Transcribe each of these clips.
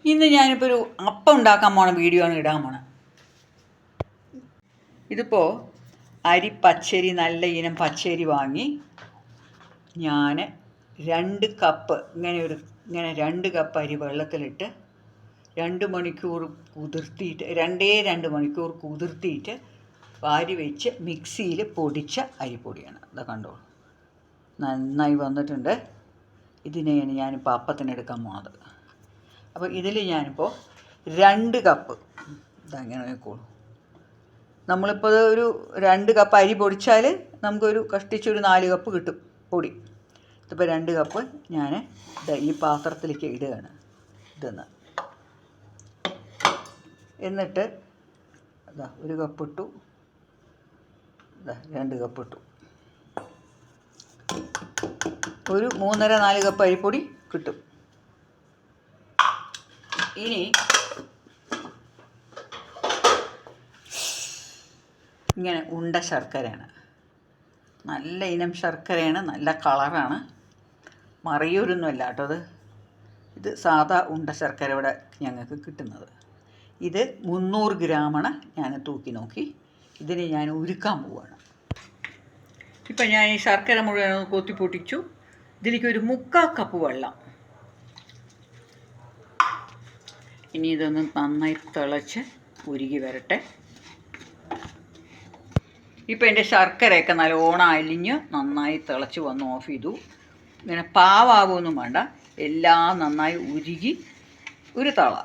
ഇന്ന് ഞാനിപ്പോൾ ഒരു അപ്പം ഉണ്ടാക്കാൻ പോണ വീഡിയോ ആണ് ഇടാൻ പോണത്. ഇതിപ്പോൾ അരി പച്ചരി, നല്ല ഇനം പച്ചരി വാങ്ങി ഞാൻ 2 കപ്പ് ഇങ്ങനെ 2 കപ്പ് അരി വെള്ളത്തിലിട്ട് 2 മണിക്കൂർ കുതിർത്തിയിട്ട് 2 മണിക്കൂർ കുതിർത്തിയിട്ട് വാരി വെച്ച് മിക്സിയിൽ പൊടിച്ച അരിപ്പൊടിയാണ്. ഇതാ കണ്ടോളൂ, നന്നായി വന്നിട്ടുണ്ട്. ഇതിനെയാണ് ഞാനിപ്പോൾ അപ്പത്തിനെടുക്കാൻ പോണത്. അപ്പോൾ ഇതിൽ ഞാനിപ്പോൾ 2 കപ്പ് ഇതങ്ങനെ നോക്കോളൂ. നമ്മളിപ്പോൾ ഒരു 2 കപ്പ് അരി പൊടിച്ചാൽ നമുക്കൊരു കഷ്ടിച്ചൊരു 4 കപ്പ് കിട്ടും പൊടി. ഇതിപ്പോൾ 2 കപ്പ് ഞാൻ ഈ പാത്രത്തിലേക്ക് ഇടുകയാണ്. ഇതെന്ന് എന്നിട്ട് ഇതാ 1 കപ്പ് ഇട്ടു, ഇതാ 2 കപ്പ് ഇട്ടു. ഒരു 3.5-4 കപ്പ് അരിപ്പൊടി കിട്ടും. ഇനി ഇങ്ങനെ ഉണ്ട ശർക്കരയാണ്, നല്ല ഇനം ശർക്കരയാണ്, നല്ല കളറാണ്. മറയൂരൊന്നുമല്ല കേട്ടോ ഇത് സാധാ ഉണ്ട ശർക്കര ഇവിടെ ഞങ്ങൾക്ക് കിട്ടുന്നത്. ഇത് 300 ഗ്രാമാണ് ഞാൻ തൂക്കി നോക്കി. ഇതിന് ഞാൻ ഉരുക്കാൻ പോവുകയാണ്. ഇപ്പം ഞാൻ ഈ ശർക്കര മുഴുവൻ കൊത്തി പൊട്ടിച്ചു. ഇതിലേക്ക് ഒരു 3/4 കപ്പ് വെള്ളം. ഇനി ഇതൊന്ന് നന്നായി തിളച്ച് ഉരുകി വരട്ടെ. ഇപ്പം എൻ്റെ ശർക്കരയൊക്കെ നല്ലോണം അലിഞ്ഞ് നന്നായി തിളച്ച് വന്ന് ഓഫ് ചെയ്തു. ഇങ്ങനെ പാവാകുമൊന്നും വേണ്ട, എല്ലാം നന്നായി ഉരുകി ഒരു തള.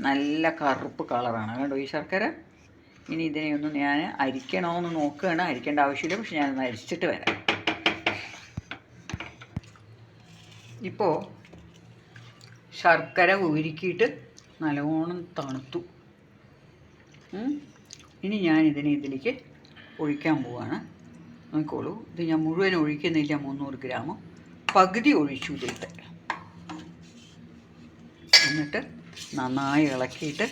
നല്ല കറുപ്പ് കളറാണ് കേട്ടോ ഈ ശർക്കര. ഇനി ഇതിനെയൊന്ന് ഞാൻ അരിക്കണമെന്ന് നോക്കുകയാണ്. അരിക്കേണ്ട ആവശ്യമില്ല, പക്ഷെ ഞാനൊന്ന് അരിച്ചിട്ട് വരാം. ഇപ്പോൾ ശർക്കര ഉരുക്കിയിട്ട് നല്ലോണം തണുത്തു. ഇനി ഞാൻ ഇതിലേക്ക് ഒഴിക്കാൻ പോവുകയാണ്. നോക്കിക്കോളൂ, ഇത് ഞാൻ മുഴുവൻ ഒഴിക്കുന്നില്ല. 300 ഗ്രാം പകുതി ഒഴിച്ചു ഇതിട്ട്. എന്നിട്ട് നന്നായി ഇളക്കിയിട്ട്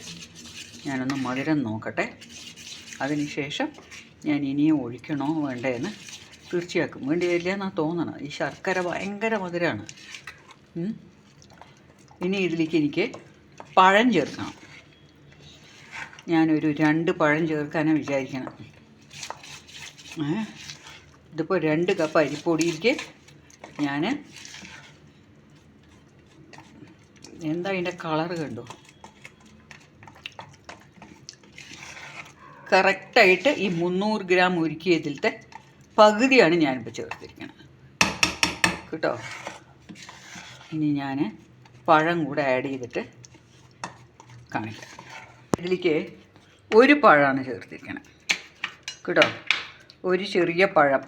ഞാനൊന്ന് മധുരം നോക്കട്ടെ. അതിനുശേഷം ഞാൻ ഇനിയും ഒഴിക്കണോ വേണ്ടതെന്ന് തീർച്ചയാക്കും. വേണ്ടി വരില്ല എന്നാണ് തോന്നണം. ഈ ശർക്കര ഭയങ്കര മധുരമാണ്. ഇനി ഇതിലേക്ക് എനിക്ക് പഴം ചേർക്കണം. ഞാനൊരു 2 പഴം ചേർക്കാനാണ് വിചാരിക്കണം. ഇതിപ്പോൾ 2 കപ്പ് അരിപ്പൊടിയിലേക്ക് ഞാൻ എന്താ അതിൻ്റെ കളറ് കണ്ടോ, കറക്റ്റായിട്ട് ഈ 300 ഗ്രാം ഉരുക്കിയതിലത്തെ പകുതിയാണ് ഞാനിപ്പോൾ ചേർത്തിരിക്കുന്നത് കേട്ടോ. ഇനി ഞാൻ പഴം കൂടെ ആഡ് ചെയ്തിട്ട് കാണിക്കാം. ഇതിലേക്ക് 1 പഴമാണ് ചേർത്തിരിക്കണം കേട്ടോ, ഒരു ചെറിയ പഴം.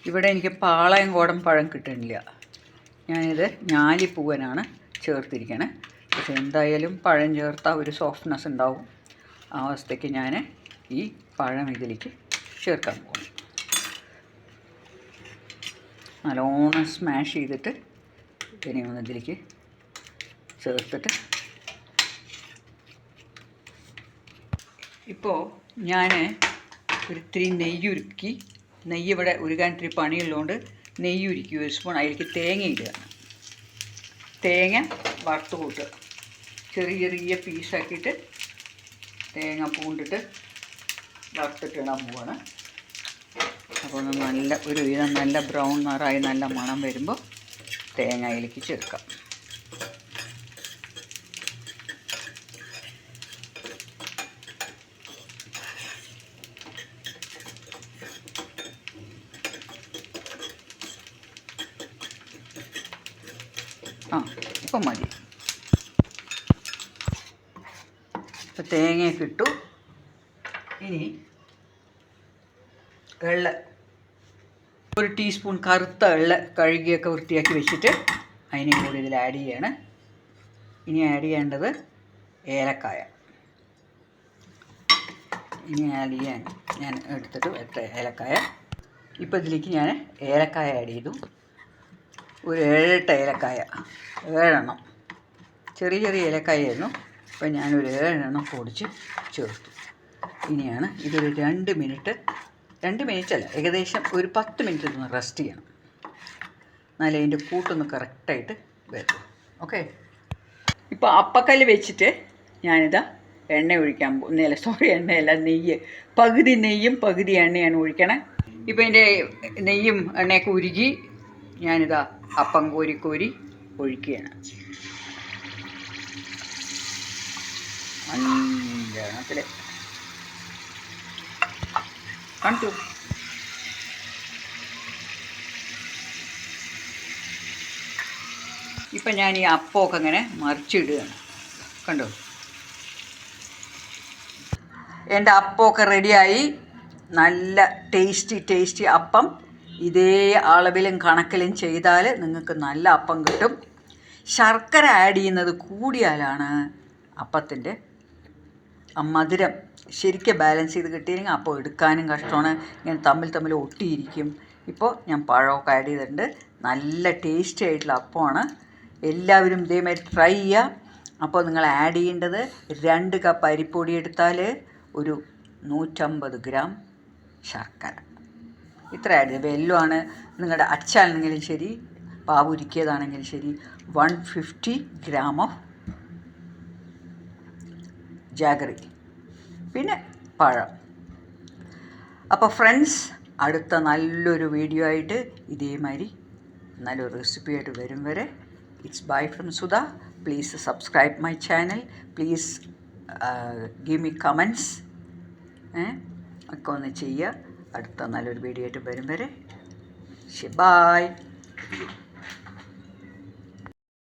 ഇവിടെ എനിക്ക് പാളയം കോടൻ പഴം കിട്ടുന്നില്ല. ഞാനിത് ഞാലിപ്പൂവനാണ് ചേർത്തിരിക്കണേ. പക്ഷെ എന്തായാലും പഴം ചേർത്താൽ ഒരു സോഫ്റ്റ്നെസ് ഉണ്ടാവും. ആ അവസ്ഥയ്ക്ക് ഞാൻ ഈ പഴം ഇതിലേക്ക് ചേർക്കാൻ പോകും. നല്ലോണം സ്മാഷ് ചെയ്തിട്ട് ഇതിനെ ഒന്ന് ഇതിലേക്ക് ചേർത്തിട്ട് ഇപ്പോൾ ഞാൻ ഒരിത്തിരി നെയ്യുരുക്കി. നെയ്യ് ഇവിടെ ഉരുകാൻ ഇത്തിരി പണിയുള്ളതുകൊണ്ട് നെയ്യുരുക്കി 1 സ്പൂൺ. അതിലേക്ക് തേങ്ങ ഇടുക. തേങ്ങ വറുത്ത് കൂട്ടുക. ചെറിയ പീസാക്കിയിട്ട് തേങ്ങ പൂണ്ടിട്ട് വറുത്തിട്ടിടാൻ പോവാണ്. അപ്പോൾ ഒരു വിധം നല്ല ബ്രൗൺ നിറായി നല്ല മണം വരുമ്പോൾ തേങ്ങ അതിലേക്ക് ചേർക്കാം. ഇപ്പം മതി. ഇപ്പം തേങ്ങയൊക്കെ ഇട്ടു. ഇനി എള്ള് 1 ടീസ്പൂൺ കറുത്ത എള്ള് കഴുകിയൊക്കെ വൃത്തിയാക്കി വെച്ചിട്ട് അതിനെ കൂടി ഇതിൽ ആഡ് ചെയ്യാണ്. ഇനി ആഡ് ചെയ്യേണ്ടത് ഏലക്കായ. ഇനി ആഡ് ചെയ്യാൻ ഞാൻ എടുത്തിട്ട് ഏലക്കായ. ഇപ്പോൾ ഇതിലേക്ക് ഞാൻ ഏലക്കായ ആഡ് ചെയ്തു. ഒരു 7-8 ഏലക്കായ, 7 എണ്ണം. ചെറിയ ഏലക്കായായിരുന്നു. അപ്പോൾ ഞാനൊരു 7 എണ്ണം പൊടിച്ച് ചേർത്തു. ഇനിയാണ് ഇതൊരു 2 മിനിറ്റ് അല്ല, ഏകദേശം ഒരു 10 മിനിറ്റ് ഒന്ന് റെസ്റ്റ് ചെയ്യണം. എന്നാലേ അതിൻ്റെ കൂട്ടൊന്ന് കറക്റ്റായിട്ട് വരും. ഓക്കെ, ഇപ്പോൾ അപ്പക്കല്ല് വെച്ചിട്ട് ഞാനിതാ എണ്ണ ഒഴിക്കാൻ പോകുന്നില്ല, സോറി, എണ്ണയല്ല, നെയ്യ്. പകുതി നെയ്യും പകുതി എണ്ണയാണ് ഒഴിക്കണേ. ഇപ്പോൾ എൻ്റെ നെയ്യും എണ്ണയൊക്കെ ഉരുകി ഞാനിതാ അപ്പം കോരി കോരി ഒഴിക്കുകയാണ്. മഞ്ഞത്തിൽ കണ്ടു. ഇപ്പം ഞാൻ ഈ അപ്പമൊക്കെ ഇങ്ങനെ മറിച്ചിടുകയാണ്. കണ്ടോ, എൻ്റെ അപ്പമൊക്കെ റെഡിയായി. നല്ല ടേസ്റ്റി അപ്പം. ഇതേ അളവിലും കണക്കിലും ചെയ്താൽ നിങ്ങൾക്ക് നല്ല അപ്പം കിട്ടും. ശർക്കര ആഡ് ചെയ്യുന്നത് കൂടിയാലാണ് അപ്പത്തിൻ്റെ മധുരം ശരിക്കും ബാലൻസ് ചെയ്ത് കിട്ടിയില്ലെങ്കിൽ അപ്പോൾ എടുക്കാനും കഷ്ടമാണ്, ഇങ്ങനെ തമ്മിൽ ഒട്ടിയിരിക്കും. ഇപ്പോൾ ഞാൻ പഴമൊക്കെ ആഡ് ചെയ്തിട്ടുണ്ട്. നല്ല ടേസ്റ്റി ആയിട്ടുള്ള അപ്പമാണ്. എല്ലാവരും ഇതേമാതിരി ട്രൈ ചെയ്യുക. അപ്പോൾ നിങ്ങൾ ആഡ് ചെയ്യേണ്ടത് 2 കപ്പ് അരിപ്പൊടി എടുത്താൽ ഒരു 150 ഗ്രാം ശർക്കര, ഇത്ര ആഡ് ചെയ്ത്. വെല്ലമാണ് നിങ്ങളുടെ അച്ചാണെങ്കിലും ശരി, പാവുരുക്കിയതാണെങ്കിലും ശരി. 150 ഗ്രാം ഓഫ് ജാഗറി, പിന്നെ പഴം. അപ്പോൾ ഫ്രണ്ട്സ്, അടുത്ത നല്ലൊരു വീഡിയോ ആയിട്ട് ഇതേമാതിരി നല്ലൊരു റെസിപ്പിയായിട്ട് വരും വരെ it's bye from Sudha. Please subscribe my channel. Please give me comments ഒക്കെ ഒന്ന് ചെയ്യുക. അടുത്ത നല്ലൊരു വീഡിയോ ആയിട്ട് വരും വരെ ബൈ.